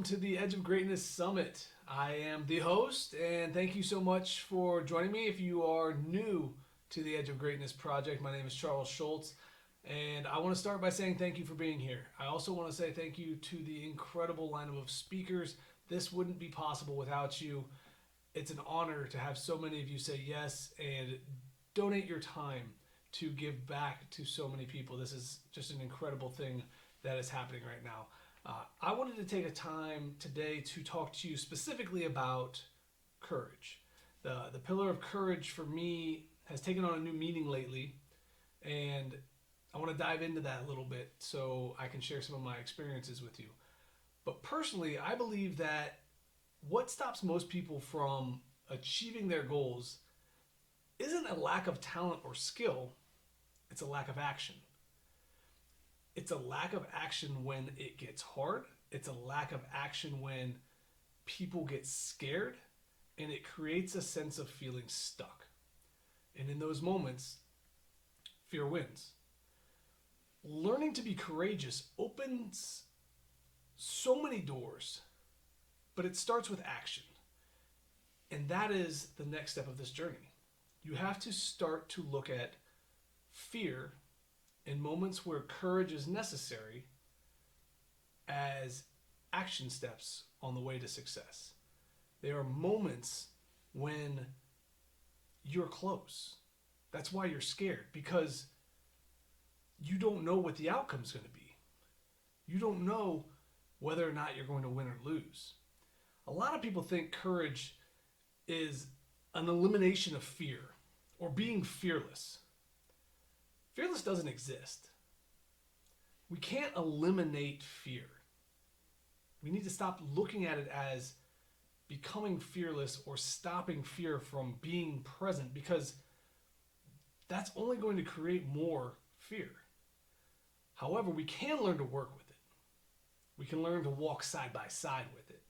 to the Edge of Greatness Summit. I am the host, and thank you so much for joining me. If you are new to the Edge of Greatness project, my name is Charles Schultz, and I want to start by saying thank you for being here. I also want to say thank you to the incredible lineup of speakers. This wouldn't be possible without you. It's an honor to have so many of you say yes and donate your time to give back to so many people. This is just an incredible thing that is happening right now. I wanted to take a time today to talk to you specifically about courage. The pillar of courage for me has taken on a new meaning lately, and I want to dive into that a little bit so I can share some of my experiences with you. But personally, I believe that what stops most people from achieving their goals isn't a lack of talent or skill, it's a lack of action. It's a lack of action when it gets hard. It's a lack of action when people get scared, and it creates a sense of feeling stuck. And in those moments, fear wins. Learning to be courageous opens so many doors, but it starts with action. And that is the next step of this journey. You have to start to look at fear in moments where courage is necessary as action steps on the way to success. There are moments when you're close. That's why you're scared, because you don't know what the outcome's going to be. You don't know whether or not you're going to win or lose. A lot of people think courage is an elimination of fear or being fearless. Fearless doesn't exist. We can't eliminate fear. We need to stop looking at it as becoming fearless or stopping fear from being present, because that's only going to create more fear. However, we can learn to work with it. We can learn to walk side by side with it.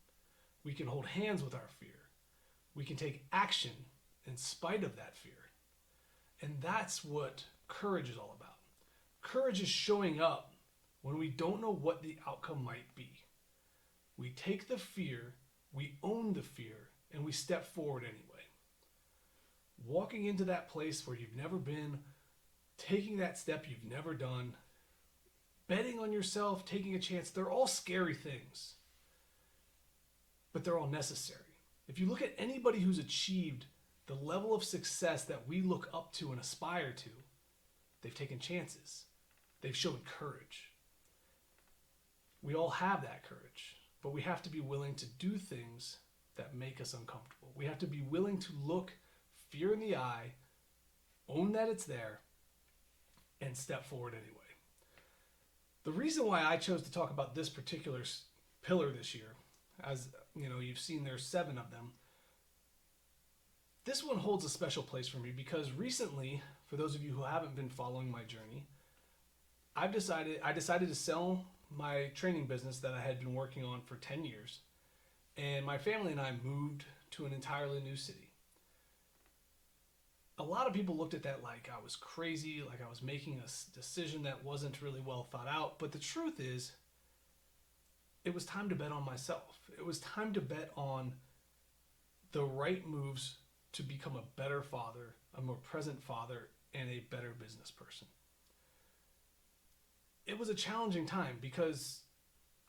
We can hold hands with our fear. We can take action in spite of that fear. And that's what courage is all about. Courage is showing up when we don't know what the outcome might be. We take the fear, we own the fear, and we step forward anyway. Walking into that place where you've never been, taking that step you've never done, betting on yourself, taking a chance, they're all scary things, but they're all necessary. If you look at anybody who's achieved the level of success that we look up to and aspire to, they've taken chances. They've shown courage. We all have that courage, but we have to be willing to do things that make us uncomfortable. We have to be willing to look fear in the eye, own that it's there, and step forward anyway. The reason why I chose to talk about this particular pillar this year, as you know, you've seen there's 7 of them. This one holds a special place for me because recently, for those of you who haven't been following my journey, I decided to sell my training business that I had been working on for 10 years, and my family and I moved to an entirely new city. A lot of people looked at that like I was crazy, like I was making a decision that wasn't really well thought out, but the truth is, it was time to bet on myself. It was time to bet on the right moves to become a better father, a more present father, and a better business person. It was a challenging time because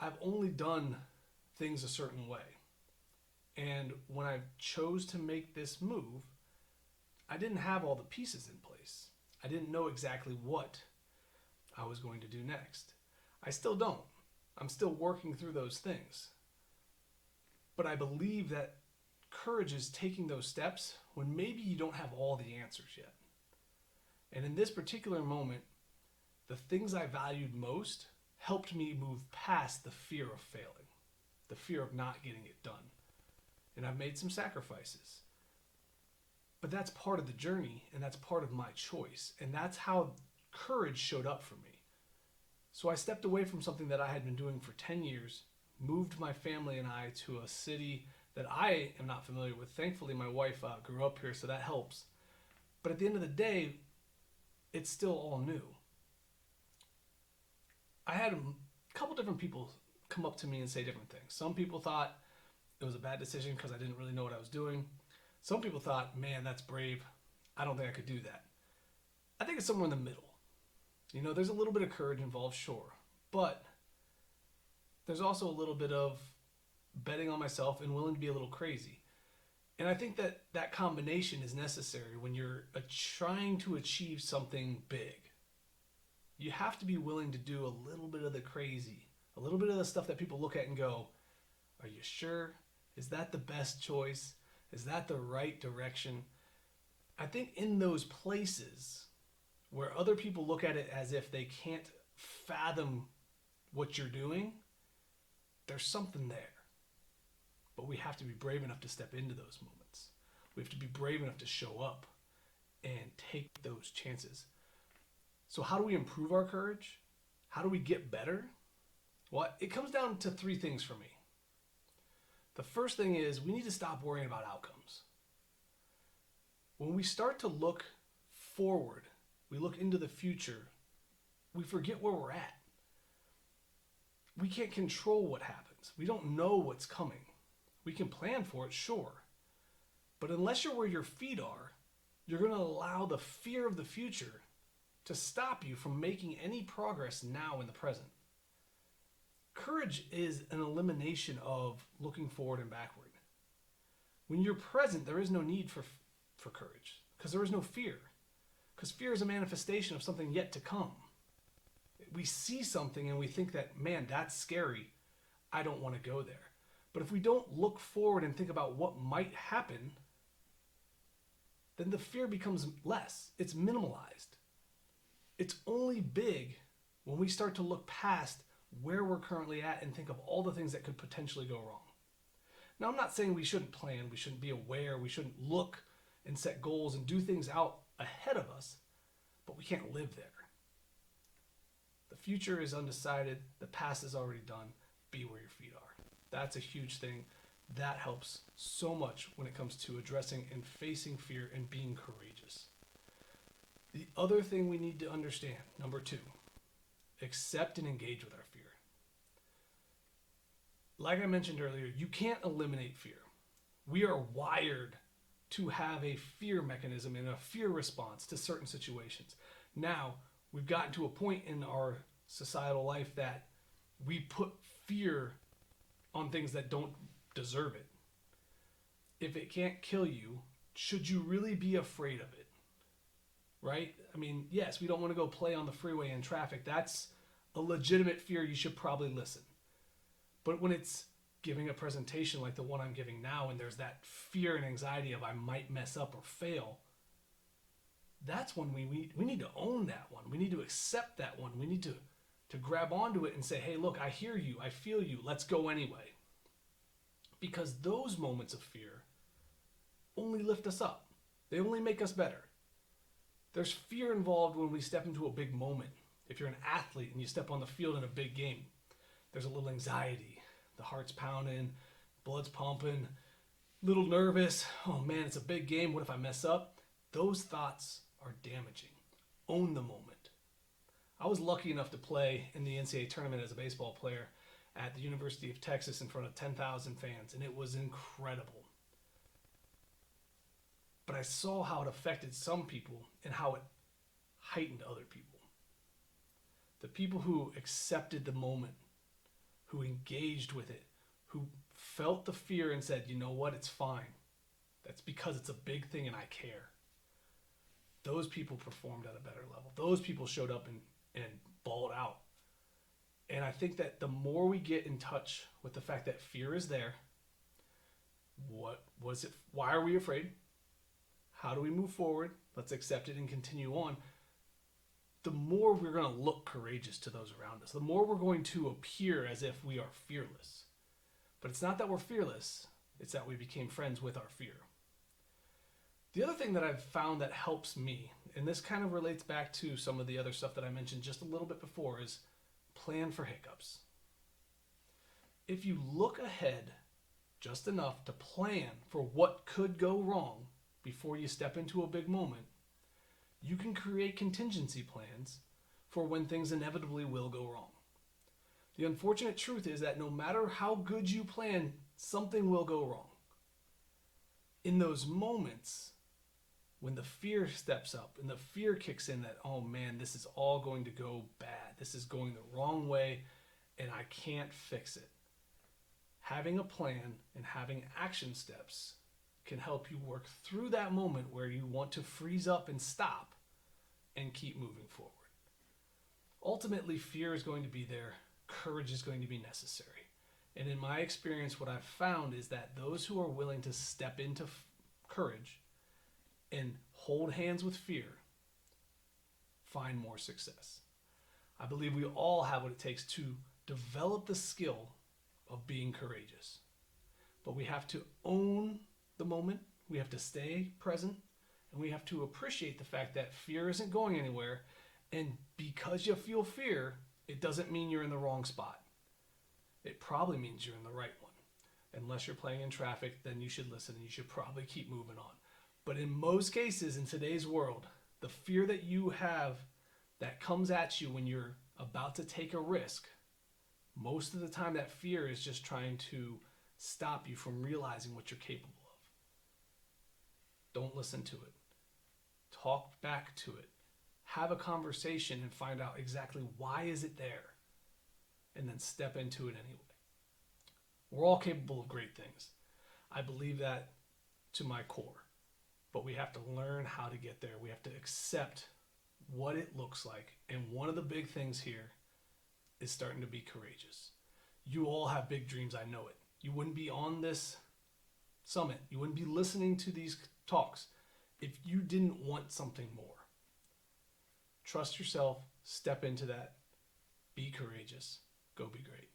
I've only done things a certain way. And when I chose to make this move, I didn't have all the pieces in place. I didn't know exactly what I was going to do next. I still don't. I'm still working through those things. But I believe that courage is taking those steps when maybe you don't have all the answers yet. And in this particular moment, the things I valued most helped me move past the fear of failing, the fear of not getting it done. And I've made some sacrifices. But that's part of the journey, and that's part of my choice. And that's how courage showed up for me. So I stepped away from something that I had been doing for 10 years, moved my family and I to a city that I am not familiar with. Thankfully, my wife grew up here, so that helps. But at the end of the day, it's still all new. I had a couple different people come up to me and say different things. Some people thought it was a bad decision because I didn't really know what I was doing. Some people thought, man, that's brave. I don't think I could do that. I think it's somewhere in the middle. You know, there's a little bit of courage involved, sure. But there's also a little bit of betting on myself and willing to be a little crazy. And I think that that combination is necessary when you're trying to achieve something big. You have to be willing to do a little bit of the crazy, a little bit of the stuff that people look at and go, are you sure? Is that the best choice? Is that the right direction? I think in those places where other people look at it as if they can't fathom what you're doing, there's something there. But we have to be brave enough to step into those moments. We have to be brave enough to show up and take those chances. So how do we improve our courage? How do we get better? Well, it comes down to three things for me. The first thing is we need to stop worrying about outcomes. When we start to look forward, we look into the future, we forget where we're at. We can't control what happens. We don't know what's coming. We can plan for it, sure. But unless you're where your feet are, you're going to allow the fear of the future to stop you from making any progress now in the present. Courage is an elimination of looking forward and backward. When you're present, there is no need for courage because there is no fear. Because fear is a manifestation of something yet to come. We see something and we think that, man, that's scary. I don't want to go there. But if we don't look forward and think about what might happen, then the fear becomes less. It's minimalized. It's only big when we start to look past where we're currently at and think of all the things that could potentially go wrong. Now, I'm not saying we shouldn't plan, we shouldn't be aware, we shouldn't look and set goals and do things out ahead of us, but we can't live there. The future is undecided, the past is already done. Be where your feet are. That's a huge thing. That helps so much when it comes to addressing and facing fear and being courageous. The other thing we need to understand, number 2, accept and engage with our fear. Like I mentioned earlier, you can't eliminate fear. We are wired to have a fear mechanism and a fear response to certain situations. Now, we've gotten to a point in our societal life that we put fear on things that don't deserve it. If it can't kill you, should you really be afraid of it? Right? I mean, yes, we don't want to go play on the freeway in traffic. That's a legitimate fear. You should probably listen. But when it's giving a presentation like the one I'm giving now, and there's that fear and anxiety of I might mess up or fail, that's when we need to own that one. We need to accept that one. We need to grab onto it and say, hey, look, I hear you. I feel you. Let's go anyway. Because those moments of fear only lift us up. They only make us better. There's fear involved when we step into a big moment. If you're an athlete and you step on the field in a big game, there's a little anxiety. The heart's pounding, blood's pumping, little nervous. Oh man, it's a big game. What if I mess up? Those thoughts are damaging. Own the moment. I was lucky enough to play in the NCAA tournament as a baseball player at the University of Texas in front of 10,000 fans, and it was incredible. But I saw how it affected some people and how it heightened other people. The people who accepted the moment, who engaged with it, who felt the fear and said, you know what, it's fine. That's because it's a big thing and I care. Those people performed at a better level. Those people showed up and balled out. And I think that the more we get in touch with the fact that fear is there, what was it? Why are we afraid? How do we move forward? Let's accept it and continue on. The more we're going to look courageous to those around us, the more we're going to appear as if we are fearless. But it's not that we're fearless, it's that we became friends with our fear. The other thing that I've found that helps me, and this kind of relates back to some of the other stuff that I mentioned just a little bit before, is plan for hiccups. If you look ahead just enough to plan for what could go wrong before you step into a big moment, you can create contingency plans for when things inevitably will go wrong. The unfortunate truth is that no matter how good you plan, something will go wrong. In those moments, when the fear steps up and the fear kicks in that, oh man, this is all going to go bad. This is going the wrong way and I can't fix it. Having a plan and having action steps can help you work through that moment where you want to freeze up and stop and keep moving forward. Ultimately, fear is going to be there. Courage is going to be necessary. And in my experience, what I've found is that those who are willing to step into courage and hold hands with fear find more success. I believe we all have what it takes to develop the skill of being courageous. But we have to own the moment, we have to stay present, and we have to appreciate the fact that fear isn't going anywhere. And because you feel fear, it doesn't mean you're in the wrong spot. It probably means you're in the right one. Unless you're playing in traffic, then you should listen and you should probably keep moving on. But in most cases in today's world, the fear that you have that comes at you when you're about to take a risk, most of the time that fear is just trying to stop you from realizing what you're capable of. Don't listen to it. Talk back to it. Have a conversation and find out exactly why is it there, and then step into it anyway. We're all capable of great things. I believe that to my core, but we have to learn how to get there. We have to accept what it looks like, and one of the big things here is starting to be courageous. You all have big dreams, I know it. You wouldn't be on this summit, you wouldn't be listening to these talks if you didn't want something more. Trust yourself, step into that, be courageous, go be great.